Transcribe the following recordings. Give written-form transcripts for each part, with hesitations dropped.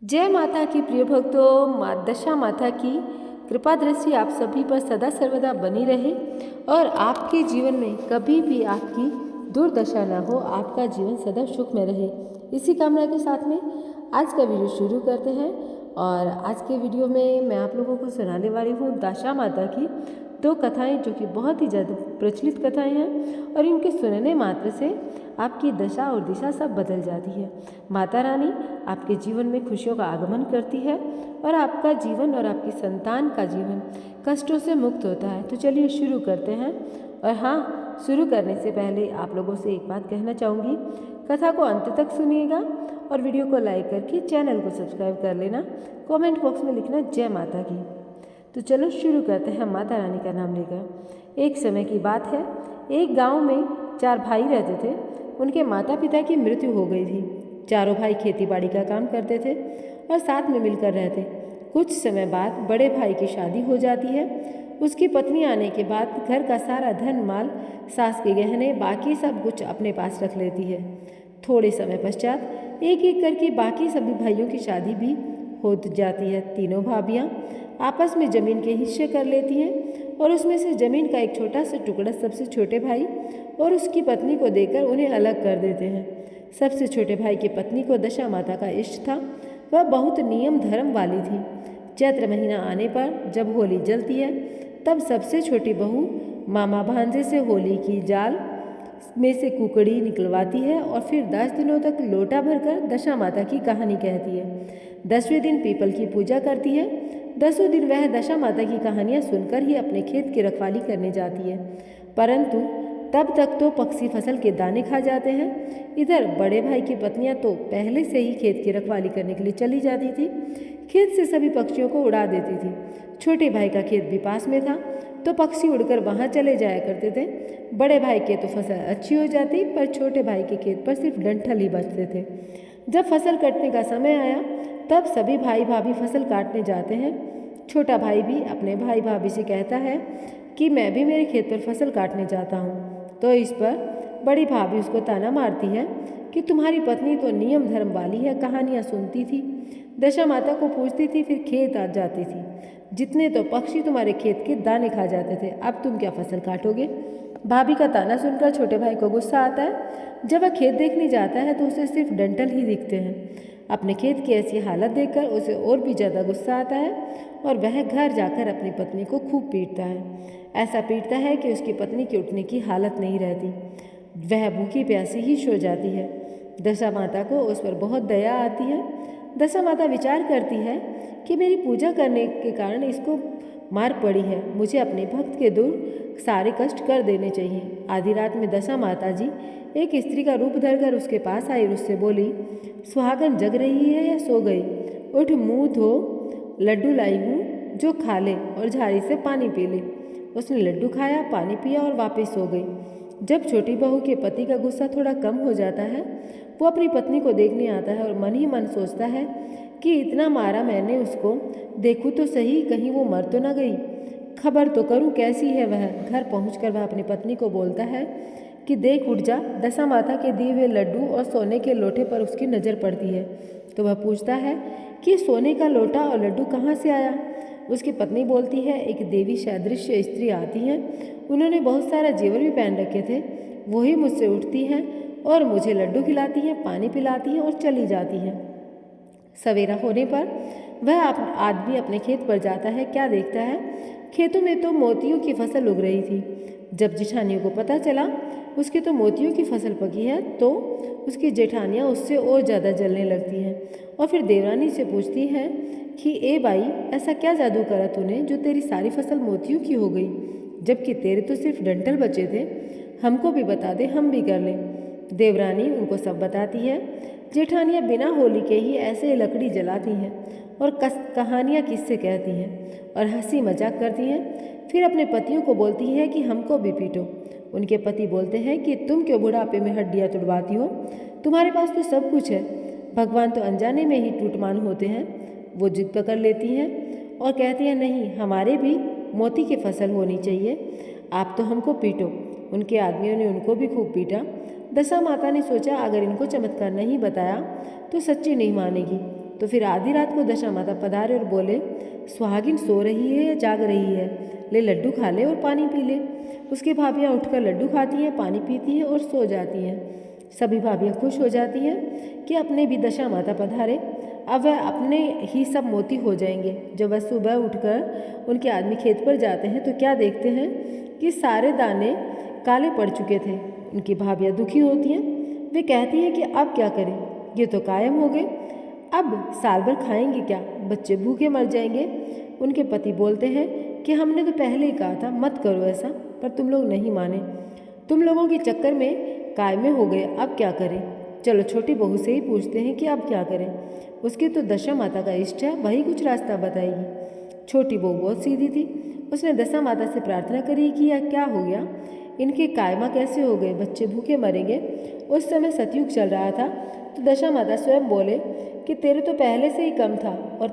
जय माता की प्रिय भक्तों, दशा माता की कृपा दृष्टि आप सभी पर सदा सर्वदा बनी रहे और आपके जीवन में कभी भी आपकी दुर्दशा न हो, आपका जीवन सदा सुख में रहे। इसी कामना के साथ में आज का वीडियो शुरू करते हैं। और आज के वीडियो में मैं आप लोगों को सुनाने वाली हूँ दशा माता की दो कथाएं, जो कि बहुत ही ज़्यादा प्रचलित कथाएं हैं और इनके सुनने मात्र से आपकी दशा और दिशा सब बदल जाती है। माता रानी आपके जीवन में खुशियों का आगमन करती है और आपका जीवन और आपकी संतान का जीवन कष्टों से मुक्त होता है। तो चलिए शुरू करते हैं। और हाँ, शुरू करने से पहले आप लोगों से एक बात कहना चाहूँगी, कथा को अंत तक सुनिएगा और वीडियो को लाइक करके चैनल को सब्सक्राइब कर लेना। कमेंट बॉक्स में लिखना जय माता की। तो चलो शुरू करते हैं माता रानी का नाम लेकर। एक समय की बात है, एक गांव में 4 भाई रहते थे। उनके माता पिता की मृत्यु हो गई थी। चारों भाई खेती बाड़ी का काम करते थे और साथ में मिलकर रहते। कुछ समय बाद बड़े भाई की शादी हो जाती है। उसकी पत्नी आने के बाद घर का सारा धन माल, सास के गहने, बाकी सब कुछ अपने पास रख लेती है। थोड़े समय पश्चात एक एक करके बाकी सभी भाइयों की शादी भी हो जाती है। तीनों भाभियाँ आपस में ज़मीन के हिस्से कर लेती हैं और उसमें से ज़मीन का एक छोटा सा टुकड़ा सबसे छोटे भाई और उसकी पत्नी को देकर उन्हें अलग कर देते हैं। सबसे छोटे भाई की पत्नी को दशा माता का इष्ट था। वह बहुत नियम धर्म वाली थी। चैत्र महीना आने पर जब होली जलती है, तब सबसे छोटी बहू मामा भांजे से होली की जाल में से कुकड़ी निकलवाती है और फिर 10 दिनों तक लोटा भरकर दशा माता की कहानी कहती है। 10वें दिन पीपल की पूजा करती है। 10वें दिन वह दशा माता की कहानियाँ सुनकर ही अपने खेत की रखवाली करने जाती है, परंतु तब तक तो पक्षी फसल के दाने खा जाते हैं। इधर बड़े भाई की पत्नियां तो पहले से ही खेत की रखवाली करने के लिए चली जाती थी। खेत से सभी पक्षियों को उड़ा देती थी। छोटे भाई का खेत भी पास में था, तो पक्षी उड़कर वहां चले जाया करते थे। बड़े भाई के तो फसल अच्छी हो जाती, पर छोटे भाई के खेत पर सिर्फ डंठल ही बचते थे। जब फसल कटने का समय आया, तब सभी भाई भाभी फसल काटने जाते हैं। छोटा भाई भी अपने भाई भाभी से कहता है कि मैं भी मेरे खेत पर फसल काटने जाता हूँ। तो इस पर बड़ी भाभी उसको ताना मारती है कि तुम्हारी पत्नी तो नियम धर्म वाली है, कहानियाँ सुनती थी, दशा माता को पूछती थी, फिर खेत आ जाती थी। जितने तो पक्षी तुम्हारे खेत के दाने खा जाते थे, अब तुम क्या फसल काटोगे? भाभी का ताना सुनकर छोटे भाई को गुस्सा आता है। जब वह खेत देखने जाता है तो उसे सिर्फ डंठल ही दिखते हैं। अपने खेत की ऐसी हालत देखकर उसे और भी ज़्यादा गुस्सा आता है और वह घर जाकर अपनी पत्नी को खूब पीटता है। ऐसा पीटता है कि उसकी पत्नी की उठने की हालत नहीं रहती। वह भूखी प्यासी ही सो जाती है। दशा माता को उस पर बहुत दया आती है। दशा माता विचार करती है कि मेरी पूजा करने के कारण इसको मार पड़ी है, मुझे अपने भक्त के दूर सारे कष्ट कर देने चाहिए। आधी रात में दशा माता जी एक स्त्री का रूप धरकर उसके पास आई और उससे बोली, सुहागन जग रही है या सो गई? उठ, मुंह धो, लड्डू लाई हूँ, जो खा ले और झाड़ी से पानी पी ले। उसने लड्डू खाया, पानी पिया और वापस सो गई। जब छोटी बहू के पति का गुस्सा थोड़ा कम हो जाता है, वो अपनी पत्नी को देखने आता है और मन ही मन सोचता है कि इतना मारा मैंने उसको, देखूँ तो सही कहीं वो मर तो न गई, खबर तो करूँ कैसी है वह। घर पहुंचकर वह अपनी पत्नी को बोलता है कि देख, उठ जा। दशा माता के दिए हुए लड्डू और सोने के लोटे पर उसकी नज़र पड़ती है, तो वह पूछता है कि सोने का लोटा और लड्डू कहाँ से आया? उसकी पत्नी बोलती है, एक देवी सदृश्य स्त्री आती है, उन्होंने बहुत सारा जेवर भी पहन रखे थे, वही मुझसे उठती हैं और मुझे लड्डू खिलाती हैं, पानी पिलाती हैं और चली जाती हैं। सवेरा होने पर वह आदमी अपने खेत पर जाता है। क्या देखता है, खेतों में तो मोतियों की फसल उग रही थी। जब जेठानियों को पता चला उसकी तो मोतियों की फसल पकी है, तो उसकी जेठानियाँ उससे और ज़्यादा जलने लगती हैं और फिर देवरानी से पूछती हैं कि ए बाई, ऐसा क्या जादू करा तूने जो तेरी सारी फसल मोतियों की हो गई, जबकि तेरे तो सिर्फ डंठल बचे थे? हमको भी बता दे, हम भी कर लें। देवरानी उनको सब बताती है। जेठानियाँ बिना होली के ही ऐसे लकड़ी जलाती हैं और कहानियाँ किस्से कहती हैं और हंसी मजाक करती हैं। फिर अपने पतियों को बोलती है कि हमको भी पीटो। उनके पति बोलते हैं कि तुम क्यों बुढ़ापे में हड्डियाँ तुड़वाती हो, तुम्हारे पास तो सब कुछ है, भगवान तो अनजाने में ही टूटमान होते हैं। वो जिद पकड़ लेती हैं और कहती हैं, नहीं, हमारे भी मोती की फसल होनी चाहिए, आप तो हमको पीटो। उनके आदमियों ने उनको भी खूब पीटा। दशा माता ने सोचा, अगर इनको चमत्कार नहीं बताया तो सच्ची नहीं मानेगी, तो फिर आधी रात को दशा माता पधारे और बोले, सुहागिन सो रही है या जाग रही है, ले लड्डू खा ले और पानी पी ले। उसकी भाभियाँ उठकर लड्डू खाती हैं, पानी पीती हैं और सो जाती हैं। सभी भाभियाँ खुश हो जाती हैं कि अपने भी दशा माता पधारे, अब वह अपने ही सब मोती हो जाएंगे। जब वह सुबह उठकर उनके आदमी खेत पर जाते हैं तो क्या देखते हैं कि सारे दाने काले पड़ चुके थे। उनकी भाभियाँ दुखी होती हैं। वे कहती हैं कि अब क्या करें, ये तो कायम हो गए, अब साल भर खाएंगे क्या, बच्चे भूखे मर जाएंगे। उनके पति बोलते हैं कि हमने तो पहले ही कहा था मत करो ऐसा, पर तुम लोग नहीं माने। तुम लोगों के चक्कर में कायमे हो गए, अब क्या करें। चलो छोटी बहू से ही पूछते हैं कि अब क्या करें, उसकी तो दशा माता का इष्ट है, वही कुछ रास्ता बताएगी। छोटी बहू बहुत सीधी थी। उसने दशा माता से प्रार्थना करी कि यह क्या हो गया, इनके कायमा कैसे हो गए, बच्चे भूखे मरेंगे। उस समय सतयुग चल रहा था। तो दशा माता स्वयं बोले कि तेरे तो पहले से ही कम था और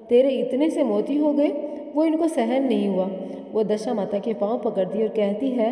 तेरे इतने से मोती हो गए, वो इनको सहन नहीं हुआ। वो दशा माता के पाँव पकड़ती और कहती है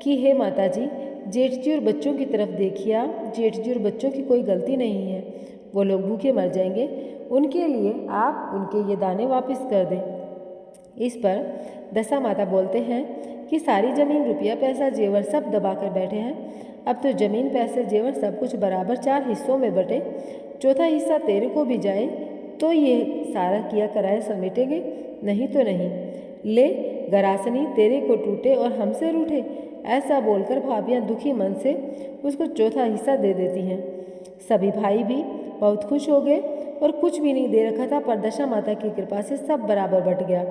कि हे माता जी, जेठ जी और बच्चों की तरफ देखिए आप, जेठ जी और बच्चों की कोई गलती नहीं है, वो लोग भूखे मर जाएंगे, उनके लिए आप उनके ये दाने वापस कर दें। इस पर दशा माता बोलते हैं कि सारी ज़मीन, रुपया, पैसा, जेवर सब दबा कर बैठे हैं। अब तो ज़मीन, पैसे, जेवर सब कुछ बराबर 4 हिस्सों में बटे, चौथा हिस्सा तेरे को भी जाए तो ये सारा किया कराया समेटेंगे, नहीं तो नहीं। ले गरासनी, तेरे को टूटे और हमसे रूठे। ऐसा बोलकर भाभियाँ दुखी मन से उसको चौथा हिस्सा दे देती हैं। सभी भाई भी बहुत खुश हो गए और कुछ भी नहीं दे रखा था, पर दशा माता की कृपा से सब बराबर बट गया।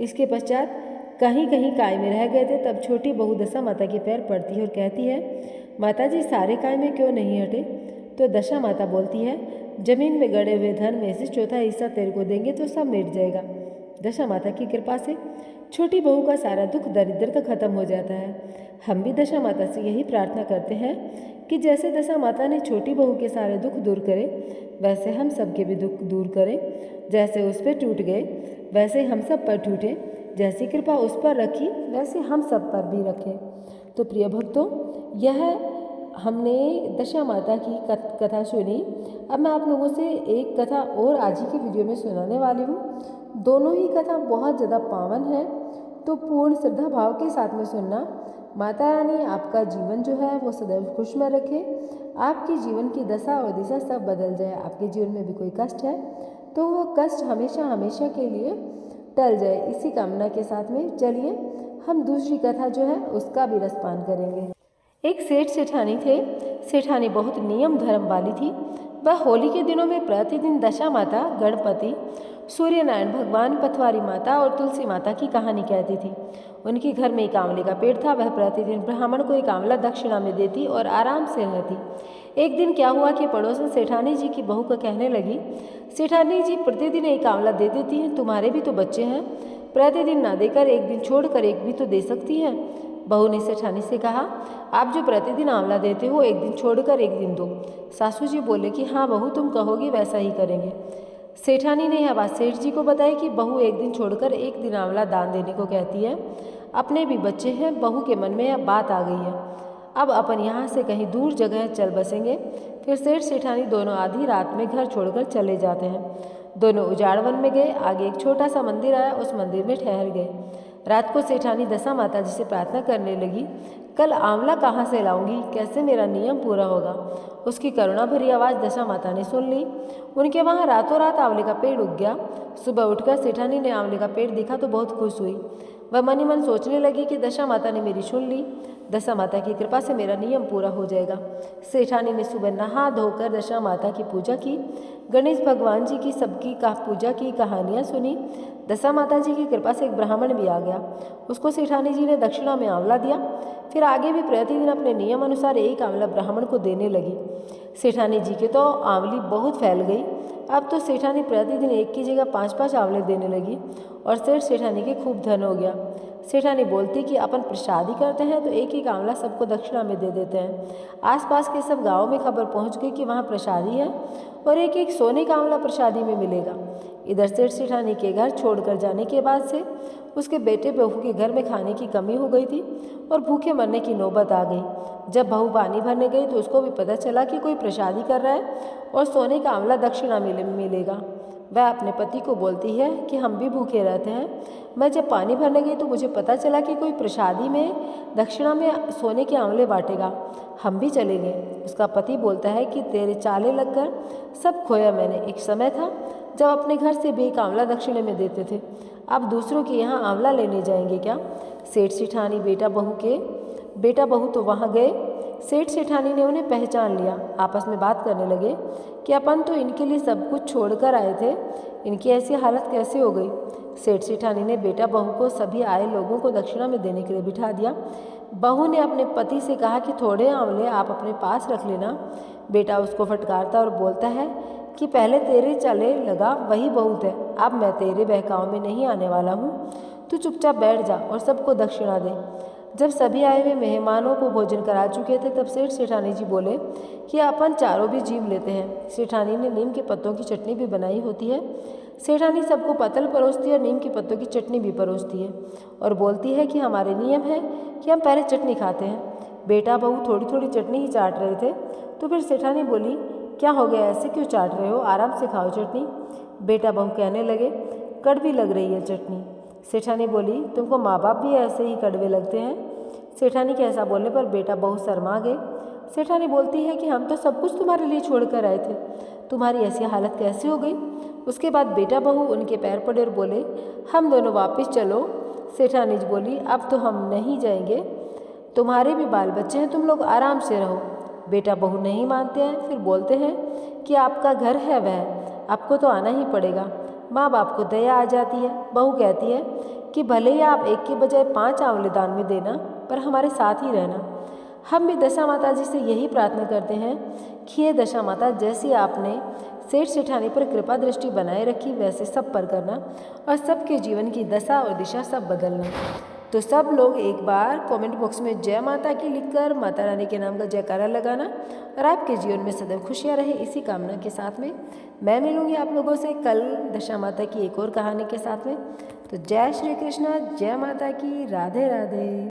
इसके पश्चात कहीं कहीं काय में रह गए थे। तब छोटी बहू दशा माता के पैर पड़ती है और कहती है, माता जी सारे काय में क्यों नहीं हटे। तो दशा माता बोलती है, जमीन में गड़े हुए धन में से चौथा हिस्सा तेरे को देंगे तो सब मिट जाएगा। दशा माता की कृपा से छोटी बहू का सारा दुख दरिद्रता खत्म हो जाता है। हम भी दशा माता से यही प्रार्थना करते हैं कि जैसे दशा माता ने छोटी बहू के सारे दुख दूर करे, वैसे हम सबके भी दुख दूर करें। जैसे उस पर टूट गए वैसे हम सब पर टूटे, जैसी कृपा उस पर रखी वैसे हम सब पर भी रखें। तो प्रिय भक्तों, यह हमने दशा माता की कथा सुनी। अब मैं आप लोगों से एक कथा और आज ही की वीडियो में सुनाने वाली हूँ। दोनों ही कथा बहुत ज़्यादा पावन है, तो पूर्ण श्रद्धा भाव के साथ में सुनना। माता रानी आपका जीवन जो है वो सदैव खुश में रखे, आपके जीवन की दशा और दिशा सब बदल जाए। आपके जीवन में भी कोई कष्ट है तो वो कष्ट हमेशा हमेशा के लिए टल जाए। इसी कामना के साथ में चलिए हम दूसरी कथा जो है उसका भी रसपान करेंगे। एक सेठ सेठानी थे। सेठानी बहुत नियम धर्म वाली थी। वह होली के दिनों में प्रतिदिन दशा माता, गणपति, सूर्यनारायण भगवान, पथवारी माता और तुलसी माता की कहानी कहती थी। उनके घर में एक आंवले का पेड़ था। वह प्रतिदिन ब्राह्मण को एक आंवला दक्षिणा में देती और आराम से रहती। एक दिन क्या हुआ कि पड़ोसन सेठानी जी की बहू को कहने लगी, सेठानी जी प्रतिदिन एक आंवला दे देती हैं, तुम्हारे भी तो बच्चे हैं, प्रतिदिन ना देकर एक दिन छोड़कर एक भी तो दे सकती हैं। बहू ने सेठानी से कहा, आप जो प्रतिदिन आंवला देते हो एक दिन छोड़कर एक दिन दो। सासू जी बोले कि हाँ बहू, तुम कहोगी वैसा ही करेंगे। सेठानी ने यह बात सेठ जी को बताई कि बहू एक दिन छोड़कर एक दिन आंवला दान देने को कहती है। अपने भी बच्चे हैं। बहू के मन में यह बात आ गई है, अब अपन यहाँ से कहीं दूर जगह चल बसेंगे। फिर सेठ सेठानी दोनों आधी रात में घर छोड़कर चले जाते हैं। दोनों उजाड़ वन में गए। आगे एक छोटा सा मंदिर आया, उस मंदिर में ठहर गए। रात को सेठानी दशा माता जी से प्रार्थना करने लगी, कल आंवला कहाँ से लाऊंगी, कैसे मेरा नियम पूरा होगा। उसकी करुणा भरी आवाज़ दशा माता ने सुन ली। उनके वहाँ रातों रात आंवले का पेड़ उग गया। सुबह उठकर सेठानी ने आंवले का पेड़ देखा तो बहुत खुश हुई। वह मन ही मन सोचने लगी कि दशा माता ने मेरी सुन ली, दशा माता की कृपा से मेरा नियम पूरा हो जाएगा। सेठानी ने सुबह नहा धोकर दशा माता की पूजा की, गणेश भगवान जी की सबकी पूजा की, कहानियाँ सुनी। दशा माता जी की कृपा से एक ब्राह्मण भी आ गया। उसको सेठानी जी ने दक्षिणा में आंवला दिया। फिर आगे भी प्रतिदिन अपने नियम अनुसार एक आंवला ब्राह्मण को देने लगी। सेठानी जी के तो आंवली बहुत फैल गई। अब तो सेठानी प्रतिदिन एक की जगह 5-5 आंवले देने लगी और सेठ सेठानी के खूब धन हो गया। सेठानी बोलती कि अपन प्रसादी करते हैं तो एक एक आंवला सबको दक्षिणा में दे देते हैं। आसपास के सब गांवों में खबर पहुंच गई कि वहाँ प्रसादी है और एक एक सोने का आंवला प्रसादी में मिलेगा। इधर सेठ सेठानी के घर छोड़कर जाने के बाद से उसके बेटे बहू के घर में खाने की कमी हो गई थी और भूखे मरने की नौबत आ गई। जब बहू पानी भरने गई तो उसको भी पता चला कि कोई प्रसादी कर रहा है और सोने का आंवला दक्षिणा मिलेगा। वह अपने पति को बोलती है कि हम भी भूखे रहते हैं। मैं जब पानी भरने गई तो मुझे पता चला कि कोई प्रसादी में दक्षिणा में सोने के आंवले बांटेगा, हम भी चले गए। उसका पति बोलता है कि तेरे चाले लगकर सब खोया मैंने। एक समय था जब अपने घर से भी एक आंवला दक्षिणे में देते थे, अब दूसरों के यहाँ आंवला लेने जाएंगे क्या? सेठ सेठानी बेटा बहू तो वहाँ गए। सेठ सेठानी ने उन्हें पहचान लिया। आपस में बात करने लगे कि अपन तो इनके लिए सब कुछ छोड़कर आए थे, इनकी ऐसी हालत कैसे हो गई? सेठ सेठानी ने बेटा बहू को सभी आए लोगों को दक्षिणा में देने के लिए बिठा दिया। बहू ने अपने पति से कहा कि थोड़े आंवले आप अपने पास रख लेना। बेटा उसको फटकारता और बोलता है कि पहले तेरे चले लगा वही बहुत है, अब मैं तेरे बहकाव में नहीं आने वाला हूँ। तू चुपचाप बैठ जा और सबको दक्षिणा दे। जब सभी आए हुए मेहमानों को भोजन करा चुके थे तब सेठ सेठानी जी बोले कि अपन चारों भी जीव लेते हैं। सेठानी ने नीम के पत्तों की चटनी भी बनाई होती है। सेठानी सबको पतल परोसती है और नीम के पत्तों की चटनी भी परोसती है और बोलती है कि हमारे नियम है कि हम पहले चटनी खाते हैं। बेटा बहू थोड़ी थोड़ी चटनी ही चाट रहे थे तो फिर सेठानी बोली, क्या हो गया, ऐसे क्यों चाट रहे हो, आराम से खाओ चटनी। बेटा बहू कहने लगे, कड़वी लग रही है चटनी। सेठानी बोली, तुमको माँ बाप भी ऐसे ही कड़वे लगते हैं? सेठानी के ऐसा बोलने पर बेटा बहू शर्मा गए। सेठानी बोलती है कि हम तो सब कुछ तुम्हारे लिए छोड़कर आए थे, तुम्हारी ऐसी हालत कैसे हो गई? उसके बाद बेटा बहू उनके पैर पड़े और बोले, हम दोनों वापस चलो। सेठानी जी बोली, अब तो हम नहीं जाएंगे, तुम्हारे भी बाल बच्चे हैं, तुम लोग आराम से रहो। बेटा बहू नहीं मानते हैं, फिर बोलते हैं कि आपका घर है वह, आपको तो आना ही पड़ेगा। माँ बाप को दया आ जाती है। बहू कहती है कि भले ही आप एक के बजाय 5 आंवले दान में देना, पर हमारे साथ ही रहना। हम भी दशा माता जी से यही प्रार्थना करते हैं कि हे दशा माता, जैसी आपने सेठ सेठानी पर कृपा दृष्टि बनाए रखी वैसे सब पर करना और सबके जीवन की दशा और दिशा सब बदलना। तो सब लोग एक बार कमेंट बॉक्स में जय माता की लिखकर माता रानी के नाम का जयकारा लगाना और आपके जीवन में सदैव खुशियाँ रहे, इसी कामना के साथ में मैं मिलूंगी आप लोगों से कल दशा माता की एक और कहानी के साथ में। तो जय श्री कृष्णा, जय माता की, राधे राधे।